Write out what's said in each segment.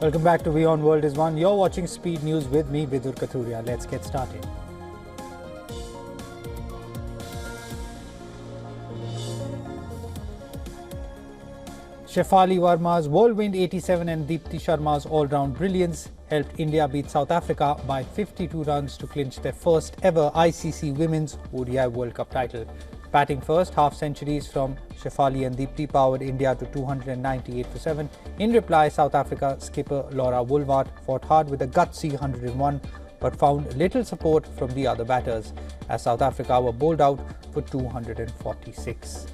Welcome back to WION World is One. You're watching Speed News with me, Vidur Kathuria. Let's get started. Shefali Verma's whirlwind 87 and Deepti Sharma's all-round brilliance helped India beat South Africa by 52 runs to clinch their first ever ICC Women's ODI World Cup title. Batting first, half centuries from Shefali and Deepti powered India to 298 for 7. In reply, South Africa skipper Laura Woolward fought hard with a gutsy 101 but found little support from the other batters as South Africa were bowled out for 246.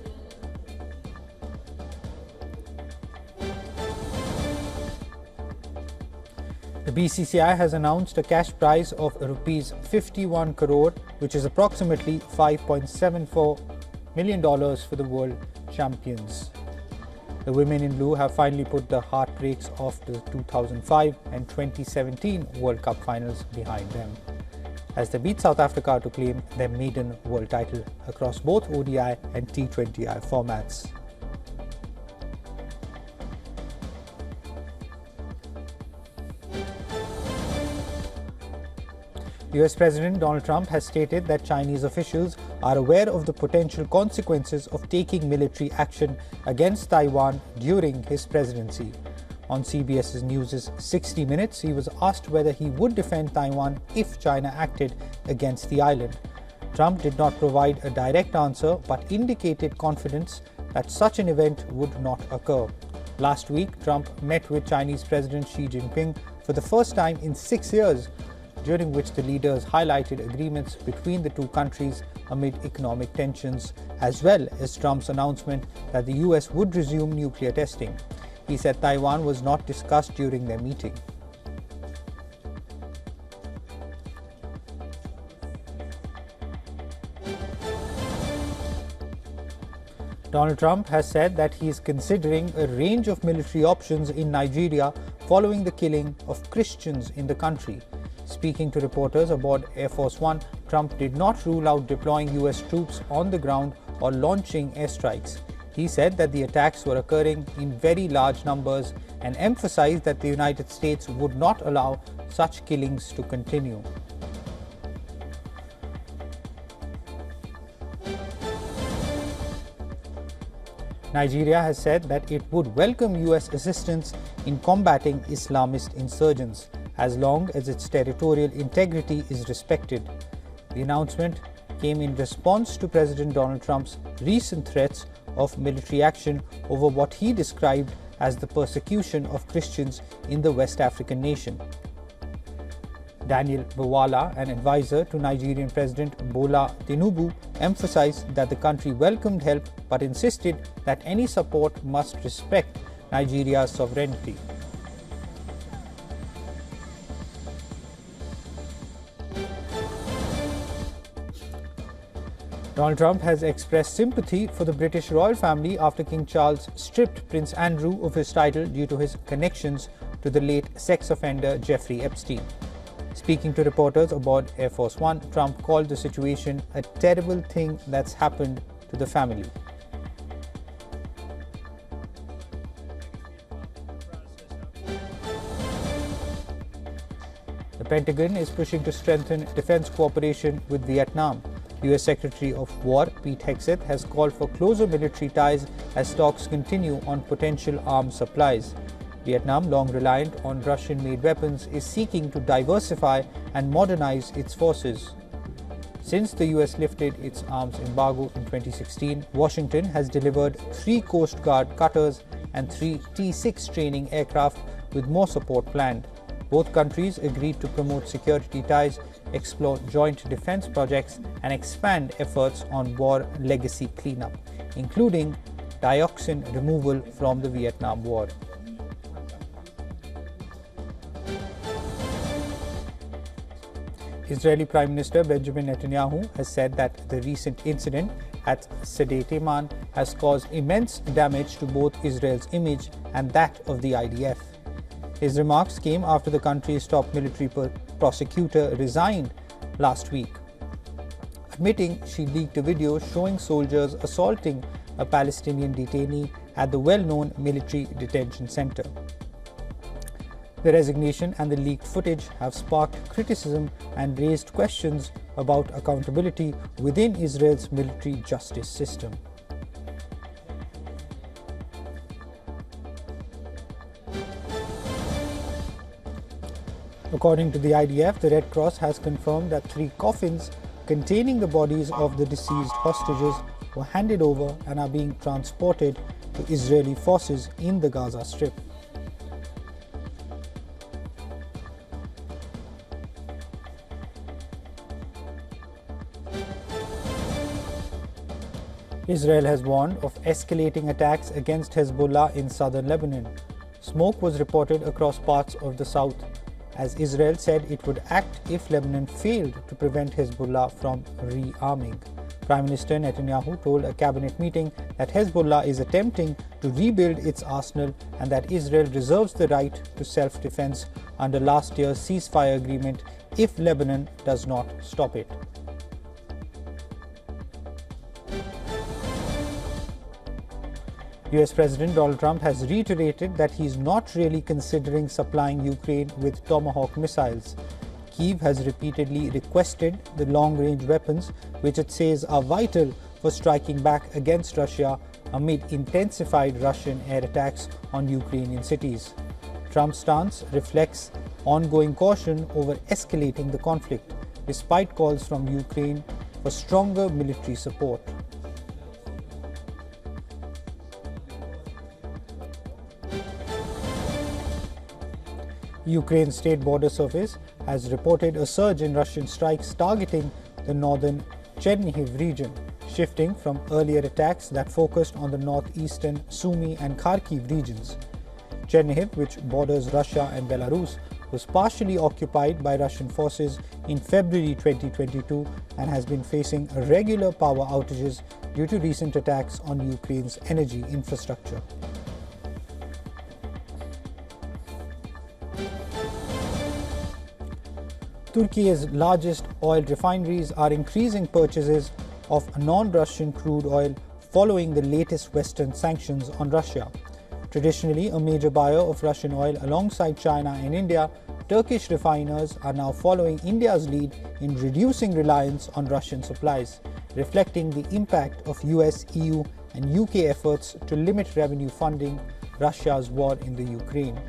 The BCCI has announced a cash prize of Rs 51 crore, which is approximately $5.74 million for the world champions. The women in blue have finally put the heartbreaks of the 2005 and 2017 World Cup finals behind them, as they beat South Africa to claim their maiden world title across both ODI and T20I formats. US President Donald Trump has stated that Chinese officials are aware of the potential consequences of taking military action against Taiwan during his presidency. On CBS News' 60 Minutes, he was asked whether he would defend Taiwan if China acted against the island. Trump did not provide a direct answer but indicated confidence that such an event would not occur. Last week, Trump met with Chinese President Xi Jinping for the first time in 6 years, during which the leaders highlighted agreements between the two countries amid economic tensions, as well as Trump's announcement that the US would resume nuclear testing. He said Taiwan was not discussed during their meeting. Donald Trump has said that he is considering a range of military options in Nigeria following the killing of Christians in the country. Speaking to reporters aboard Air Force One, Trump did not rule out deploying US troops on the ground or launching airstrikes. He said that the attacks were occurring in very large numbers and emphasized that the United States would not allow such killings to continue. Nigeria has said that it would welcome US assistance in combating Islamist insurgents, as long as its territorial integrity is respected. The announcement came in response to President Donald Trump's recent threats of military action over what he described as the persecution of Christians in the West African nation. Daniel Bwala, an advisor to Nigerian President Bola Tinubu, emphasized that the country welcomed help but insisted that any support must respect Nigeria's sovereignty. Donald Trump has expressed sympathy for the British royal family after King Charles stripped Prince Andrew of his title due to his connections to the late sex offender Jeffrey Epstein. Speaking to reporters aboard Air Force One, Trump called the situation a terrible thing that's happened to the family. The Pentagon is pushing to strengthen defense cooperation with Vietnam. US Secretary of War Pete Hegseth has called for closer military ties as talks continue on potential arms supplies. Vietnam, long reliant on Russian-made weapons, is seeking to diversify and modernize its forces. Since the US lifted its arms embargo in 2016, Washington has delivered 3 Coast Guard cutters and 3 T-6 training aircraft, with more support planned. Both countries agreed to promote security ties, explore joint defense projects, and expand efforts on war legacy cleanup, including dioxin removal from the Vietnam War. Israeli Prime Minister Benjamin Netanyahu has said that the recent incident at Sderot has caused immense damage to both Israel's image and that of the IDF. His remarks came after the country's top military prosecutor resigned last week, admitting she leaked a video showing soldiers assaulting a Palestinian detainee at the well-known military detention center. The resignation and the leaked footage have sparked criticism and raised questions about accountability within Israel's military justice system. According to the IDF, the Red Cross has confirmed that 3 coffins containing the bodies of the deceased hostages were handed over and are being transported to Israeli forces in the Gaza Strip. Israel has warned of escalating attacks against Hezbollah in southern Lebanon. Smoke was reported across parts of the south, as Israel said it would act if Lebanon failed to prevent Hezbollah from rearming. Prime Minister Netanyahu told a cabinet meeting that Hezbollah is attempting to rebuild its arsenal and that Israel reserves the right to self-defense under last year's ceasefire agreement if Lebanon does not stop it. US President Donald Trump has reiterated that he is not really considering supplying Ukraine with Tomahawk missiles. Kyiv has repeatedly requested the long-range weapons, which it says are vital for striking back against Russia amid intensified Russian air attacks on Ukrainian cities. Trump's stance reflects ongoing caution over escalating the conflict, despite calls from Ukraine for stronger military support. Ukraine's State Border Service has reported a surge in Russian strikes targeting the northern Chernihiv region, shifting from earlier attacks that focused on the northeastern Sumy and Kharkiv regions. Chernihiv, which borders Russia and Belarus, was partially occupied by Russian forces in February 2022 and has been facing regular power outages due to recent attacks on Ukraine's energy infrastructure. Turkey's largest oil refineries are increasing purchases of non-Russian crude oil following the latest Western sanctions on Russia. Traditionally a major buyer of Russian oil alongside China and India, Turkish refiners are now following India's lead in reducing reliance on Russian supplies, reflecting the impact of US, EU and UK efforts to limit revenue funding Russia's war in the Ukraine.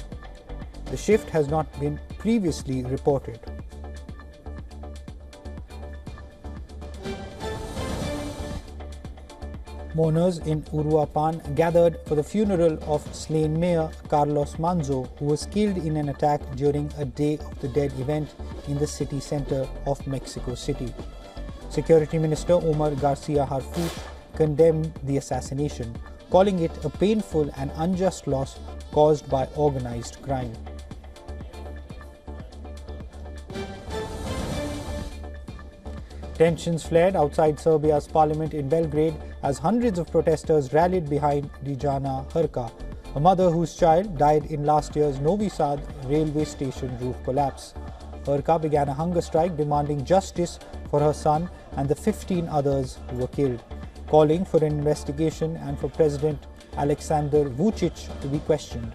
The shift has not been previously reported. Mourners in Uruapan gathered for the funeral of slain Mayor Carlos Manzo, who was killed in an attack during a Day of the Dead event in the city center of Mexico City. Security Minister Omar Garcia Harfuch condemned the assassination, calling it a painful and unjust loss caused by organized crime. Tensions flared outside Serbia's parliament in Belgrade as hundreds of protesters rallied behind Dijana Hrka, a mother whose child died in last year's Novi Sad railway station roof collapse. Hrka began a hunger strike demanding justice for her son and the 15 others who were killed, calling for an investigation and for President Aleksandar Vučić to be questioned.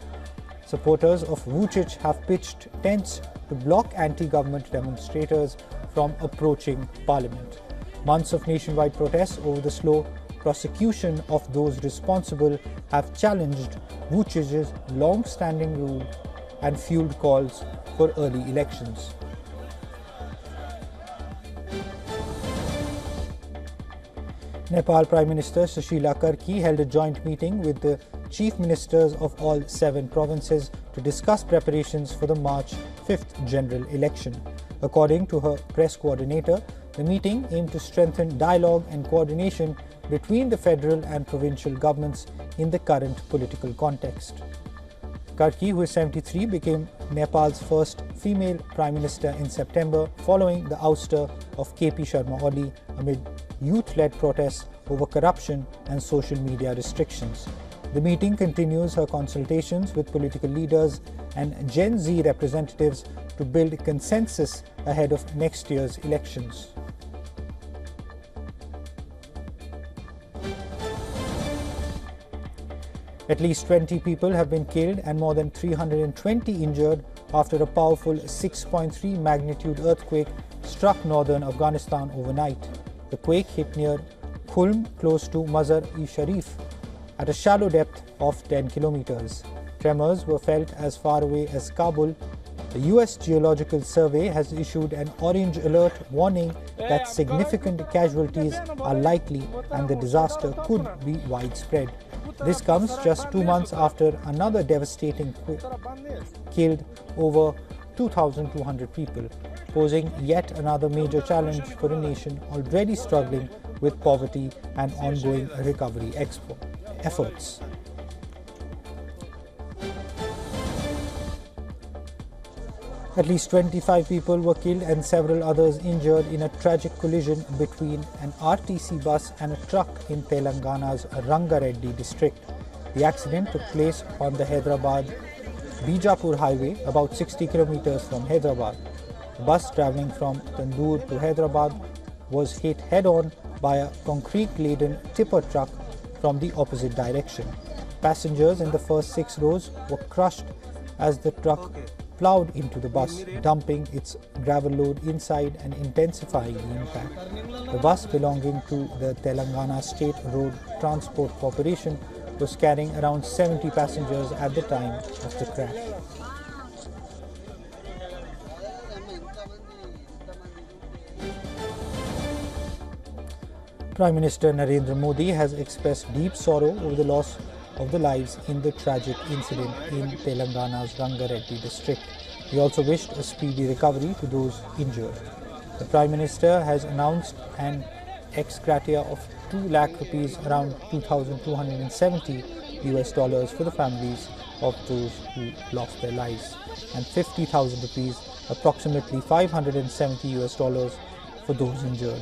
Supporters of Vučić have pitched tents to block anti-government demonstrators from approaching parliament. Months of nationwide protests over the slow prosecution of those responsible have challenged Vučić's long-standing rule and fueled calls for early elections. Nepal Prime Minister Sushila Karki held a joint meeting with the chief ministers of all 7 provinces to discuss preparations for the March 5th general election. According to her press coordinator, the meeting aimed to strengthen dialogue and coordination between the federal and provincial governments in the current political context. Karki, who is 73, became Nepal's first female prime minister in September following the ouster of KP Sharma Oli amid youth-led protests over corruption and social media restrictions. The meeting continues her consultations with political leaders and Gen Z representatives to build consensus ahead of next year's elections. At least 20 people have been killed and more than 320 injured after a powerful 6.3 magnitude earthquake struck northern Afghanistan overnight. The quake hit near Khulm, close to Mazar-e-Sharif, at a shallow depth of 10 kilometers. Tremors were felt as far away as Kabul. The US Geological Survey has issued an orange alert warning that significant casualties are likely and the disaster could be widespread. This comes just 2 months after another devastating quake killed over 2,200 people, posing yet another major challenge for a nation already struggling with poverty and ongoing recovery efforts. At least 25 people were killed and several others injured in a tragic collision between an RTC bus and a truck in Telangana's Rangareddy district. The accident took place on the Hyderabad-Bijapur highway, about 60 kilometers from Hyderabad. The bus travelling from Tandoor to Hyderabad was hit head-on by a concrete-laden tipper truck from the opposite direction. Passengers in the first 6 rows were crushed as the truck plowed into the bus, dumping its gravel load inside and intensifying the impact. The bus, belonging to the Telangana State Road Transport Corporation, was carrying around 70 passengers at the time of the crash. Prime Minister Narendra Modi has expressed deep sorrow over the loss of the lives in the tragic incident in Telangana's Rangareddy district. He also wished a speedy recovery to those injured. The Prime Minister has announced an ex gratia of 2 lakh rupees, around $2,270 US, for the families of those who lost their lives, and 50,000 rupees, approximately $570 US, for those injured.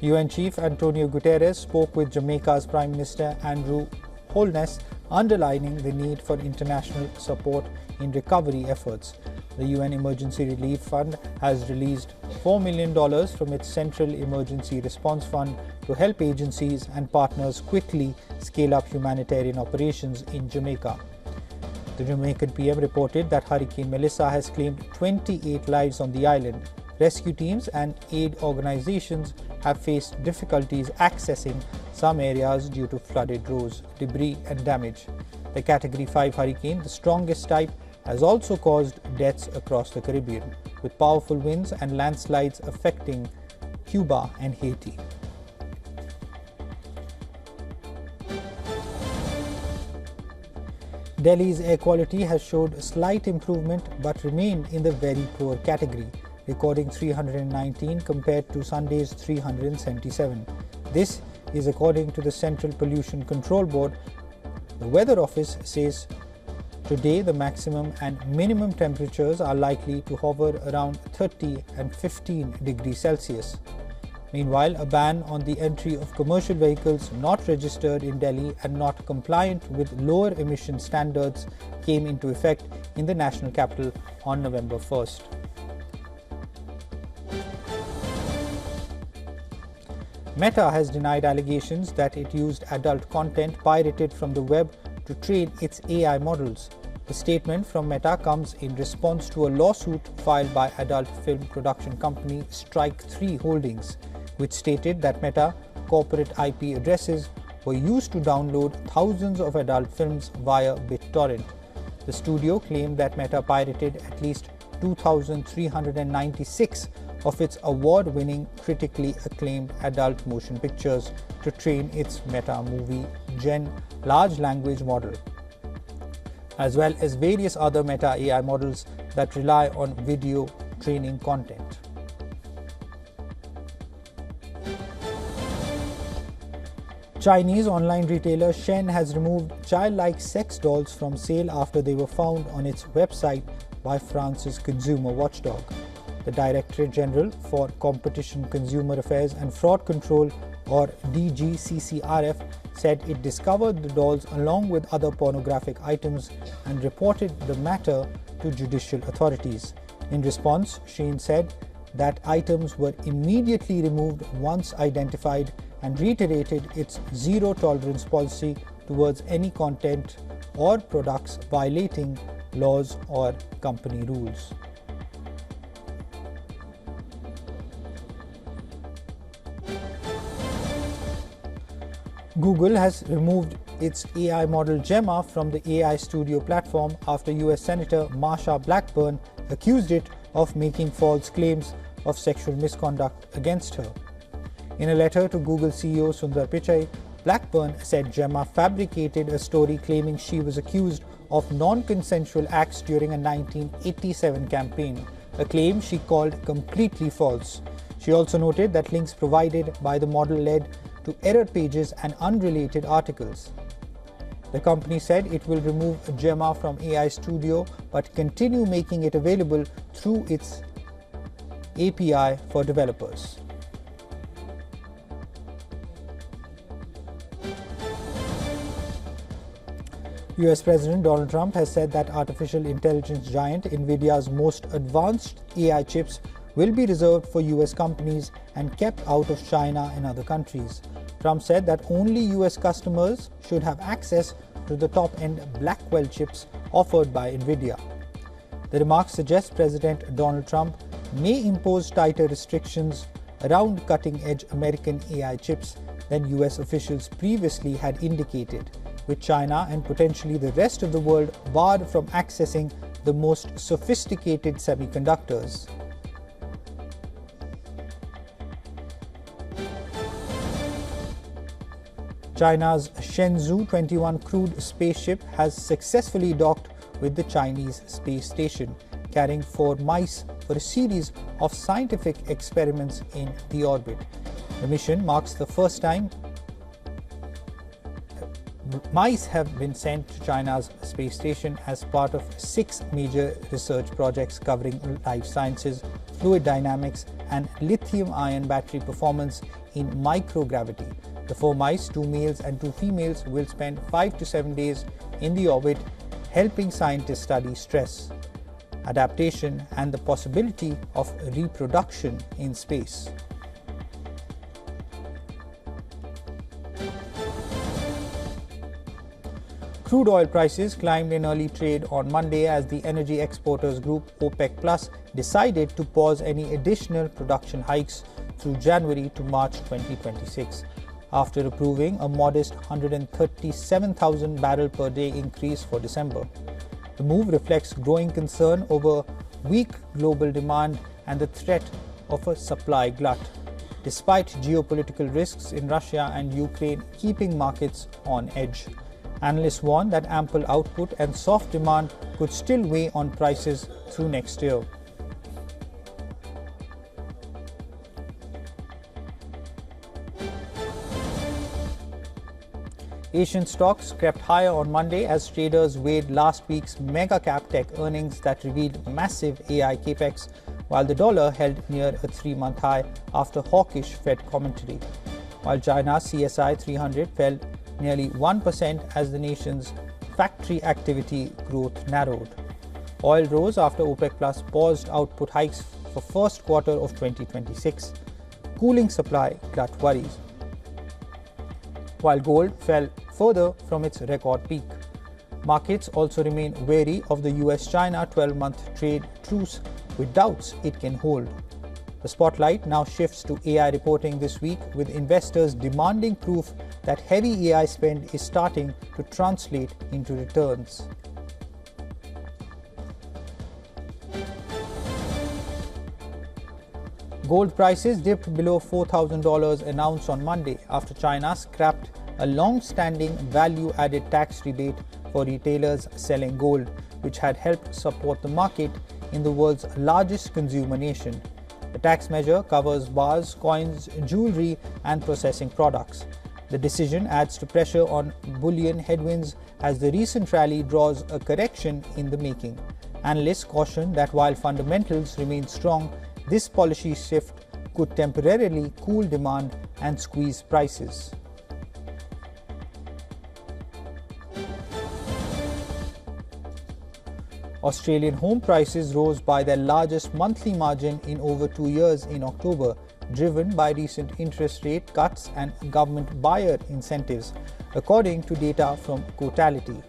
UN Chief Antonio Guterres spoke with Jamaica's Prime Minister Andrew Holness, underlining the need for international support in recovery efforts. The UN Emergency Relief Fund has released $4 million from its Central Emergency Response Fund to help agencies and partners quickly scale up humanitarian operations in Jamaica. The Jamaican PM reported that Hurricane Melissa has claimed 28 lives on the island. Rescue teams and aid organizations have faced difficulties accessing some areas due to flooded roads, debris and damage. The Category 5 hurricane, the strongest type, has also caused deaths across the Caribbean, with powerful winds and landslides affecting Cuba and Haiti. Delhi's air quality has showed slight improvement but remained in the very poor category, recording 319 compared to Sunday's 377. This is according to the Central Pollution Control Board. The Weather Office says today the maximum and minimum temperatures are likely to hover around 30 and 15 degrees Celsius. Meanwhile, a ban on the entry of commercial vehicles not registered in Delhi and not compliant with lower emission standards came into effect in the national capital on November 1st. Meta has denied allegations that it used adult content pirated from the web to train its AI models. The statement from Meta comes in response to a lawsuit filed by adult film production company Strike 3 Holdings, which stated that Meta corporate IP addresses were used to download thousands of adult films via BitTorrent. The studio claimed that Meta pirated at least 2,396 of its award-winning, critically acclaimed adult motion pictures to train its Meta Movie Gen large language model, as well as various other Meta AI models that rely on video training content. Chinese online retailer Shen has removed childlike sex dolls from sale after they were found on its website by France's consumer watchdog. The Directorate General for Competition, Consumer Affairs and Fraud Control, or DGCCRF, said it discovered the dolls along with other pornographic items and reported the matter to judicial authorities. In response, Shein said that items were immediately removed once identified and reiterated its zero-tolerance policy towards any content or products violating laws or company rules. Google has removed its AI model Gemma from the AI Studio platform after US Senator Marsha Blackburn accused it of making false claims of sexual misconduct against her. In a letter to Google CEO Sundar Pichai, Blackburn said Gemma fabricated a story claiming she was accused of non-consensual acts during a 1987 campaign, a claim she called completely false. She also noted that links provided by the model led to error pages and unrelated articles. The company said it will remove Gemma from AI Studio but continue making it available through its API for developers. US President Donald Trump has said that artificial intelligence giant NVIDIA's most advanced AI chips will be reserved for US companies and kept out of China and other countries. Trump said that only US customers should have access to the top-end Blackwell chips offered by NVIDIA. The remarks suggest President Donald Trump may impose tighter restrictions around cutting-edge American AI chips than US officials previously had indicated, with China and potentially the rest of the world barred from accessing the most sophisticated semiconductors. China's Shenzhou 21 crewed spaceship has successfully docked with the Chinese space station, carrying 4 mice for a series of scientific experiments in the orbit. The mission marks the first time mice have been sent to China's space station as part of 6 major research projects covering life sciences, fluid dynamics, and lithium-ion battery performance in microgravity. The 4 mice, 2 males and 2 females, will spend 5 to 7 days in the orbit, helping scientists study stress, adaptation, and the possibility of reproduction in space. Crude oil prices climbed in early trade on Monday as the energy exporters group OPEC Plus decided to pause any additional production hikes through January to March 2026, after approving a modest 137,000 barrel per day increase for December. The move reflects growing concern over weak global demand and the threat of a supply glut, despite geopolitical risks in Russia and Ukraine keeping markets on edge. Analysts warn that ample output and soft demand could still weigh on prices through next year. Asian stocks crept higher on Monday as traders weighed last week's mega-cap tech earnings that revealed massive AI capex, while the dollar held near a 3-month high after hawkish Fed commentary, while China's CSI 300 fell nearly 1% as the nation's factory activity growth narrowed. Oil rose after OPEC Plus paused output hikes for first quarter of 2026, cooling supply glut worries, while gold fell further from its record peak. Markets also remain wary of the US-China 12-month trade truce, with doubts it can hold. The spotlight now shifts to AI reporting this week, with investors demanding proof that heavy AI spend is starting to translate into returns. Gold prices dipped below $4,000 an ounce on Monday after China scrapped a long-standing value-added tax rebate for retailers selling gold, which had helped support the market in the world's largest consumer nation. The tax measure covers bars, coins, jewelry, and processing products. The decision adds to pressure on bullion headwinds as the recent rally draws a correction in the making. Analysts caution that while fundamentals remain strong, this policy shift could temporarily cool demand and squeeze prices. Australian home prices rose by their largest monthly margin in over 2 years in October, driven by recent interest rate cuts and government buyer incentives, according to data from Cotality.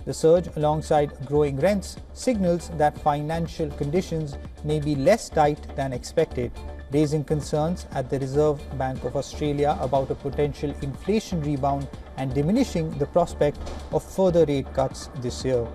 The surge, alongside growing rents, signals that financial conditions may be less tight than expected, raising concerns at the Reserve Bank of Australia about a potential inflation rebound and diminishing the prospect of further rate cuts this year.